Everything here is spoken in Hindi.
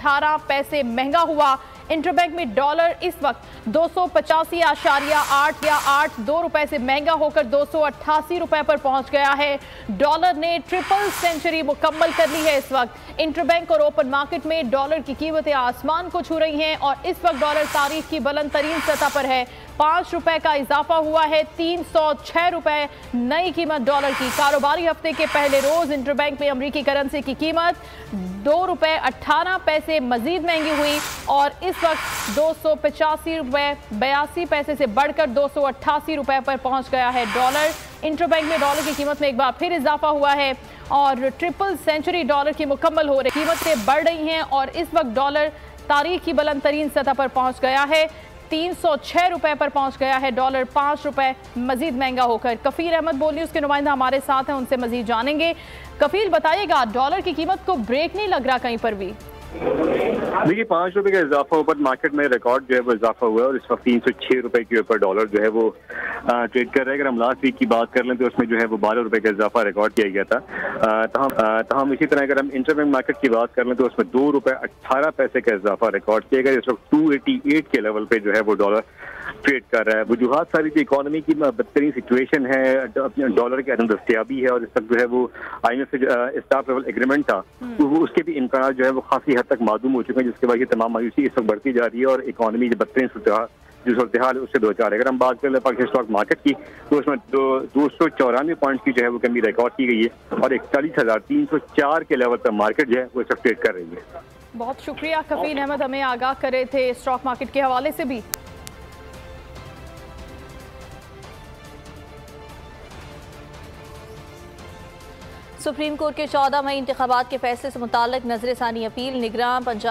$2.18 महंगा हुआ। इंटरबैंक में डॉलर इस वक्त 285.8 या 8.2 रुपए से महंगा होकर 288 रुपए पर पहुंच गया है। डॉलर ने ट्रिपल सेंचुरी मुकम्मल कर ली है। इस वक्त इंटरबैंक और ओपन मार्केट में डॉलर की कीमतें आसमान को छू रही हैं और इस वक्त डॉलर तारीख की बुलंद तरीन सतह पर है। 5 रुपए का इजाफा हुआ है, 306 रुपए नई कीमत डॉलर की। कारोबारी हफ्ते के पहले रोज इंटरबैंक में अमेरिकी करेंसी की कीमत $2.18 मजीद महंगी हुई और इस वक्त 285 रुपए 82 पैसे से बढ़कर 288 रुपए पर पहुंच गया है डॉलर। इंटरबैंक में डॉलर की कीमत में एक बार फिर इजाफा हुआ है और ट्रिपल सेंचुरी डॉलर की मुकम्मल हो रही, कीमतें बढ़ रही हैं और इस वक्त डॉलर तारीख की बुलंद तरीन सतह पर पहुंच गया है। 306 रुपए पर पहुंच गया है डॉलर, 5 रुपए मजीद महंगा होकर। कफील अहमद बोल न्यूज़ के नुमाइंदा हमारे साथ हैं, उनसे मजीद जानेंगे। कफील बताइएगा, डॉलर की कीमत को ब्रेक नहीं लग रहा कहीं पर भी? देखिए, 5 रुपए का इजाफा ओपन मार्केट में रिकॉर्ड जो है वो इजाफा हुआ है और इस वक्त 306 रुपए के ऊपर डॉलर जो है वो ट्रेड कर रहा है। अगर हम लास्ट वीक की बात कर लें तो उसमें जो है वो 12 रुपए का इजाफा रिकॉर्ड किया गया था। हम इसी तरह अगर हम इंटरबैंक मार्केट की बात कर लें तो उसमें $2.18 का इजाफा रिकॉर्ड किया गया। इस वक्त 288 के लेवल पे जो है वो डॉलर ट्रेड कर रहा है। वजूहात सारी जो इकोनॉमी की बदतरीन सिचुएशन है, डॉलर की अदम दस्तियाबी है और इस वक्त जो है वो IMF से स्टाफ लेवल एग्रीमेंट था तो उसके भी इम्कान जो है वो काफी हद तक मादूम हो चुके हैं, जिसके बाद ये तमाम मायूसी इस वक्त बढ़ती जा रही है और इकोनॉमी जो बदतरीन जो सूरत हाल है उससे दो चार है। अगर हम बात करें पाकिस्तान स्टॉक मार्केट की तो उसमें 294 पॉइंट की जो है वो कमी रिकॉर्ड की गई है और 41,304 के लेवल पर मार्केट जो है वो ट्रेड कर रही है। बहुत शुक्रिया कफील अहमद, हमें आगाह कर रहे थे स्टॉक मार्केट के हवाले से भी। सुप्रीम कोर्ट के 14 मई इंतखाबात के फैसले से मुताल्लिक नजरसानी अपील। निगरान पंजाब